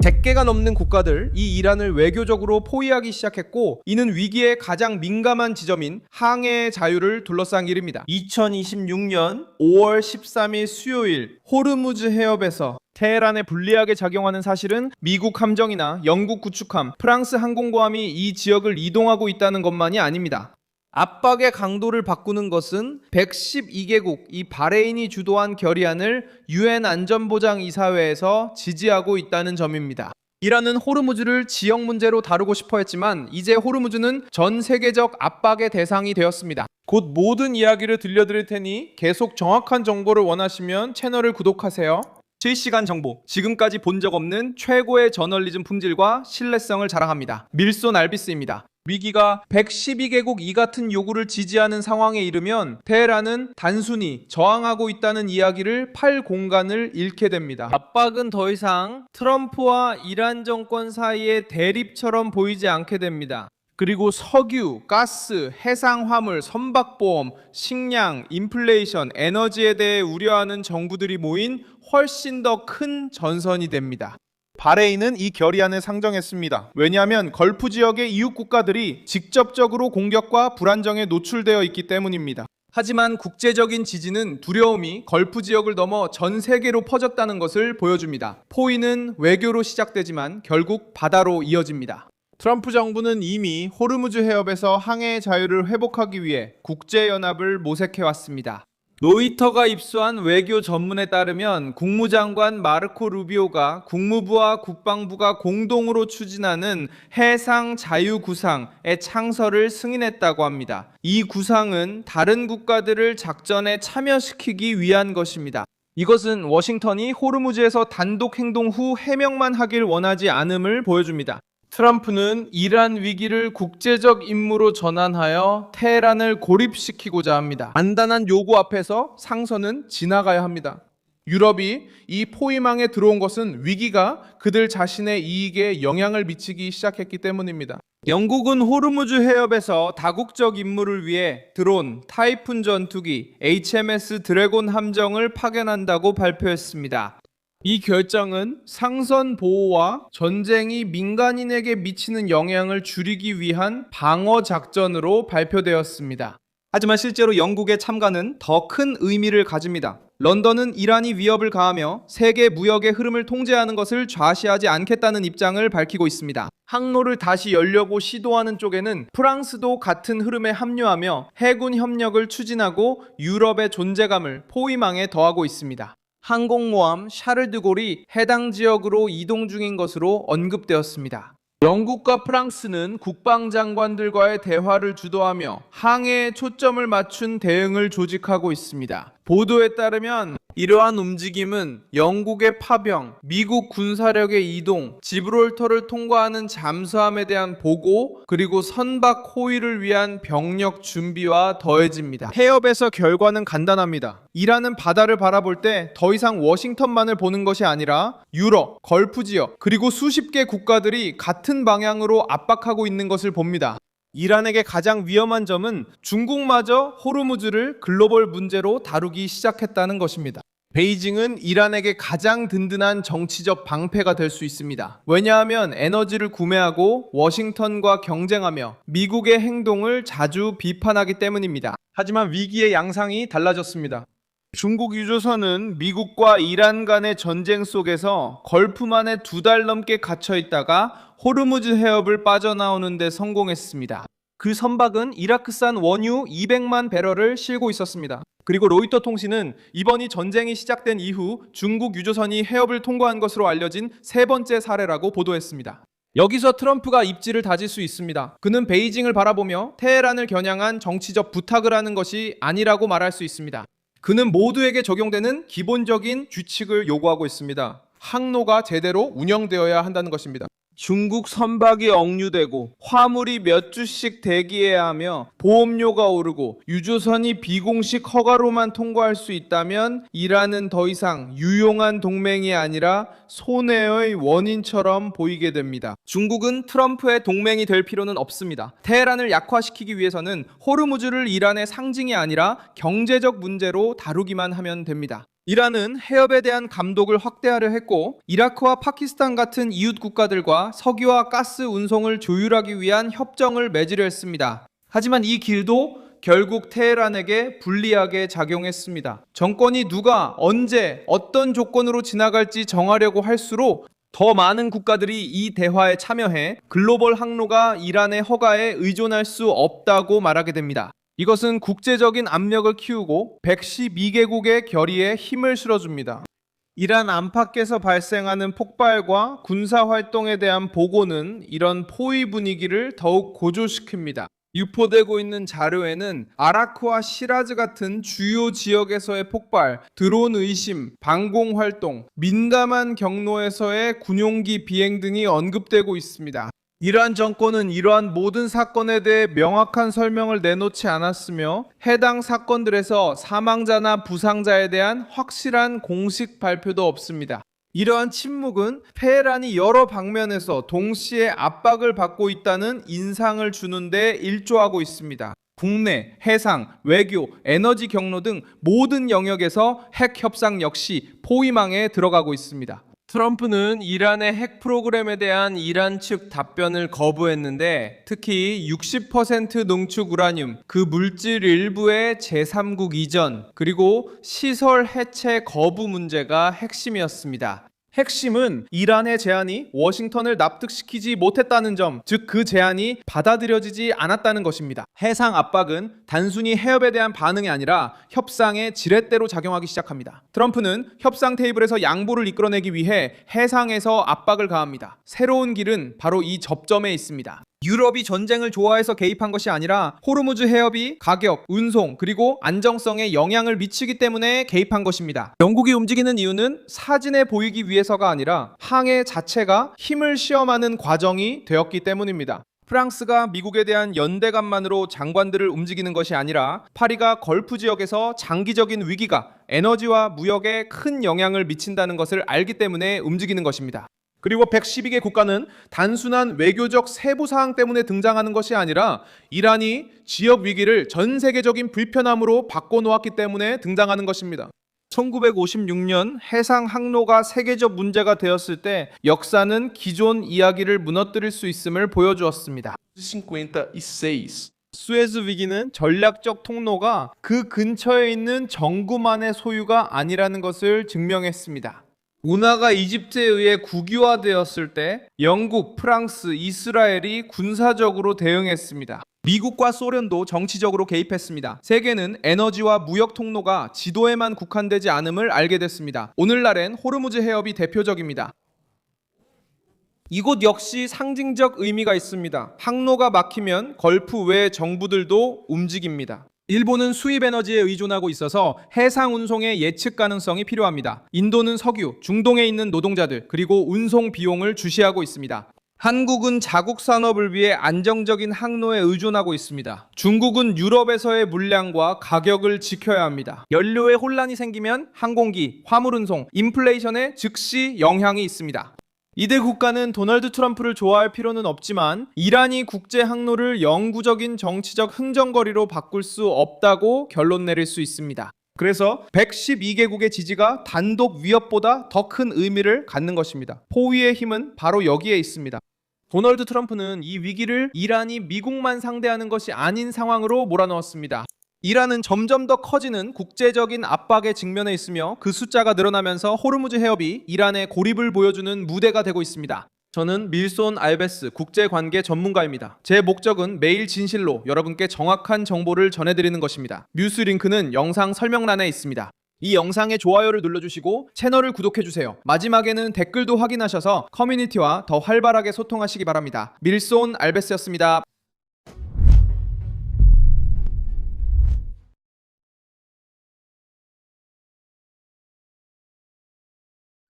100개가 넘는 국가들 이 이란을 외교적으로 포위하기 시작했고, 이는 위기의 가장 민감한 지점인 항해의 자유를 둘러싼 일입니다. 2026년 5월 13일 수요일 호르무즈 해협에서 테헤란에 불리하게 작용하는 사실은 미국 함정이나 영국 구축함, 프랑스 항공모함이 이 지역을 이동하고 있다는 것만이 아닙니다. 압박의 강도를 바꾸는 것은 112개국 이 바레인이 주도한 결의안을 유엔 안전보장이사회에서 지지하고 있다는 점입니다. 이란은 호르무즈를 지역 문제로 다루고 싶어 했지만 이제 호르무즈는 전 세계적 압박의 대상이 되었습니다. 곧 모든 이야기를 들려드릴 테니 계속 정확한 정보를 원하시면 채널을 구독하세요. 실시간 정보, 지금까지 본 적 없는 최고의 저널리즘 품질과 신뢰성을 자랑합니다. 밀손 알비스입니다. 위기가 112개국 이 같은 요구를 지지하는 상황에 이르면 테헤란은 단순히 저항하고 있다는 이야기를 팔 공간을 잃게 됩니다. 압박은 더 이상 트럼프와 이란 정권 사이의 대립처럼 보이지 않게 됩니다. 그리고 석유, 가스, 해상 화물, 선박보험, 식량, 인플레이션, 에너지에 대해 우려하는 정부들이 모인 훨씬 더 큰 전선이 됩니다. 바레인은 이 결의안을 상정했습니다. 왜냐하면 걸프 지역의 이웃 국가들이 직접적으로 공격과 불안정에 노출되어 있기 때문입니다. 하지만 국제적인 지지는 두려움이 걸프 지역을 넘어 전 세계로 퍼졌다는 것을 보여줍니다. 포위는 외교로 시작되지만 결국 바다로 이어집니다. 트럼프 정부는 이미 호르무즈 해협에서 항해의 자유를 회복하기 위해 국제연합을 모색해왔습니다. 로이터가 입수한 외교 전문에 따르면 국무장관 마르코 루비오가 국무부와 국방부가 공동으로 추진하는 해상 자유구상의 창설을 승인했다고 합니다. 이 구상은 다른 국가들을 작전에 참여시키기 위한 것입니다. 이것은 워싱턴이 호르무즈에서 단독 행동 후 해명만 하길 원하지 않음을 보여줍니다. 트럼프는 이란 위기를 국제적 임무로 전환하여 테헤란을 고립시키고자 합니다. 간단한 요구 앞에서 상선은 지나가야 합니다. 유럽이 이 포위망에 들어온 것은 위기가 그들 자신의 이익에 영향을 미치기 시작했기 때문입니다. 영국은 호르무즈 해협에서 다국적 임무를 위해 드론, 타이푼 전투기, HMS 드래곤 함정을 파견한다고 발표했습니다. 이 결정은 상선 보호와 전쟁이 민간인에게 미치는 영향을 줄이기 위한 방어 작전으로 발표되었습니다. 하지만 실제로 영국의 참가는 더 큰 의미를 가집니다. 런던은 이란이 위협을 가하며 세계 무역의 흐름을 통제하는 것을 좌시하지 않겠다는 입장을 밝히고 있습니다. 항로를 다시 열려고 시도하는 쪽에는 프랑스도 같은 흐름에 합류하며 해군 협력을 추진하고 유럽의 존재감을 포위망에 더하고 있습니다. 항공모함 샤를드골이 해당 지역으로 이동 중인 것으로 언급되었습니다. 영국과 프랑스는 국방장관들과의 대화를 주도하며 항해에 초점을 맞춘 대응을 조직하고 있습니다. 보도에 따르면 이러한 움직임은 영국의 파병, 미국 군사력의 이동, 지브롤터를 통과하는 잠수함에 대한 보고, 그리고 선박 호위를 위한 병력 준비와 더해집니다. 해협에서 결과는 간단합니다. 이란은 바다를 바라볼 때 더 이상 워싱턴만을 보는 것이 아니라 유럽, 걸프 지역, 그리고 수십 개 국가들이 같은 방향으로 압박하고 있는 것을 봅니다. 이란에게 가장 위험한 점은 중국마저 호르무즈를 글로벌 문제로 다루기 시작했다는 것입니다. 베이징은 이란에게 가장 든든한 정치적 방패가 될 수 있습니다. 왜냐하면 에너지를 구매하고 워싱턴과 경쟁하며 미국의 행동을 자주 비판하기 때문입니다. 하지만 위기의 양상이 달라졌습니다. 중국 유조선은 미국과 이란 간의 전쟁 속에서 걸프만에 2달 넘게 갇혀 있다가 호르무즈 해협을 빠져나오는 데 성공했습니다. 그 선박은 이라크산 원유 200만 배럴을 싣고 있었습니다. 그리고 로이터 통신은 이번이 전쟁이 시작된 이후 중국 유조선이 해협을 통과한 것으로 알려진 3번째 사례라고 보도했습니다. 여기서 트럼프가 입지를 다질 수 있습니다. 그는 베이징을 바라보며 테헤란을 겨냥한 정치적 부탁을 하는 것이 아니라고 말할 수 있습니다. 그는 모두에게 적용되는 기본적인 규칙을 요구하고 있습니다. 항로가 제대로 운영되어야 한다는 것입니다. 중국 선박이 억류되고 화물이 몇 주씩 대기해야 하며 보험료가 오르고 유조선이 비공식 허가로만 통과할 수 있다면 이란은 더 이상 유용한 동맹이 아니라 손해의 원인처럼 보이게 됩니다. 중국은 트럼프의 동맹이 될 필요는 없습니다. 테헤란을 약화시키기 위해서는 호르무즈를 이란의 상징이 아니라 경제적 문제로 다루기만 하면 됩니다. 이란은 해협에 대한 감독을 확대하려 했고 이라크와 파키스탄 같은 이웃 국가들과 석유와 가스 운송을 조율하기 위한 협정을 맺으려 했습니다. 하지만 이 길도 결국 테헤란에게 불리하게 작용했습니다. 정권이 누가 언제 어떤 조건으로 지나갈지 정하려고 할수록 더 많은 국가들이 이 대화에 참여해 글로벌 항로가 이란의 허가에 의존할 수 없다고 말하게 됩니다. 이것은 국제적인 압력을 키우고 112개국의 결의에 힘을 실어줍니다. 이란 안팎에서 발생하는 폭발과 군사 활동에 대한 보고는 이런 포위 분위기를 더욱 고조시킵니다. 유포되고 있는 자료에는 아라크와 시라즈 같은 주요 지역에서의 폭발, 드론 의심, 방공 활동, 민감한 경로에서의 군용기 비행 등이 언급되고 있습니다. 이란 정권은 이러한 모든 사건에 대해 명확한 설명을 내놓지 않았으며 해당 사건들에서 사망자나 부상자에 대한 확실한 공식 발표도 없습니다. 이러한 침묵은 테헤란이 여러 방면에서 동시에 압박을 받고 있다는 인상을 주는 데 일조하고 있습니다. 국내, 해상, 외교, 에너지 경로 등 모든 영역에서 핵 협상 역시 포위망에 들어가고 있습니다. 트럼프는 이란의 핵 프로그램에 대한 이란 측 답변을 거부했는데 특히 60% 농축 우라늄, 그 물질 일부의 제3국 이전, 그리고 시설 해체 거부 문제가 핵심이었습니다. 핵심은 이란의 제안이 워싱턴을 납득시키지 못했다는 점, 즉 그 제안이 받아들여지지 않았다는 것입니다. 해상 압박은 단순히 해협에 대한 반응이 아니라 협상의 지렛대로 작용하기 시작합니다. 트럼프는 협상 테이블에서 양보를 이끌어내기 위해 해상에서 압박을 가합니다. 새로운 길은 바로 이 접점에 있습니다. 유럽이 전쟁을 좋아해서 개입한 것이 아니라 호르무즈 해협이 가격, 운송, 그리고 안정성에 영향을 미치기 때문에 개입한 것입니다. 영국이 움직이는 이유는 사진에 보이기 위해서가 아니라 항해 자체가 힘을 시험하는 과정이 되었기 때문입니다. 프랑스가 미국에 대한 연대감만으로 장관들을 움직이는 것이 아니라 파리가 걸프 지역에서 장기적인 위기가 에너지와 무역에 큰 영향을 미친다는 것을 알기 때문에 움직이는 것입니다. 그리고 112개 국가는 단순한 외교적 세부 사항 때문에 등장하는 것이 아니라 이란이 지역 위기를 전 세계적인 불편함으로 바꿔놓았기 때문에 등장하는 것입니다. 1956년 해상 항로가 세계적 문제가 되었을 때 역사는 기존 이야기를 무너뜨릴 수 있음을 보여주었습니다. 56. 수에즈 위기는 전략적 통로가 그 근처에 있는 정구만의 소유가 아니라는 것을 증명했습니다. 운하가 이집트에 의해 국유화되었을 때 영국, 프랑스, 이스라엘이 군사적으로 대응했습니다. 미국과 소련도 정치적으로 개입했습니다. 세계는 에너지와 무역 통로가 지도에만 국한되지 않음을 알게 됐습니다. 오늘날엔 호르무즈 해협이 대표적입니다. 이곳 역시 상징적 의미가 있습니다. 항로가 막히면 걸프 외 정부들도 움직입니다. 일본은 수입 에너지에 의존하고 있어서 해상 운송의 예측 가능성이 필요합니다. 인도는 석유, 중동에 있는 노동자들, 그리고 운송 비용을 주시하고 있습니다. 한국은 자국 산업을 위해 안정적인 항로에 의존하고 있습니다. 중국은 유럽에서의 물량과 가격을 지켜야 합니다. 연료에 혼란이 생기면 항공기, 화물 운송, 인플레이션에 즉시 영향이 있습니다. 이대 국가는 도널드 트럼프를 좋아할 필요는 없지만 이란이 국제 항로를 영구적인 정치적 흥정거리로 바꿀 수 없다고 결론 내릴 수 있습니다. 그래서 112개국의 지지가 단독 위협보다 더 큰 의미를 갖는 것입니다. 포위의 힘은 바로 여기에 있습니다. 도널드 트럼프는 이 위기를 이란이 미국만 상대하는 것이 아닌 상황으로 몰아넣었습니다. 이란은 점점 더 커지는 국제적인 압박에 직면해 있으며 그 숫자가 늘어나면서 호르무즈 해협이 이란의 고립을 보여주는 무대가 되고 있습니다. 저는 밀손 알베스 국제관계 전문가입니다. 제 목적은 매일 진실로 여러분께 정확한 정보를 전해드리는 것입니다. 뉴스 링크는 영상 설명란에 있습니다. 이 영상에 좋아요를 눌러주시고 채널을 구독해주세요. 마지막에는 댓글도 확인하셔서 커뮤니티와 더 활발하게 소통하시기 바랍니다. 밀손 알베스였습니다.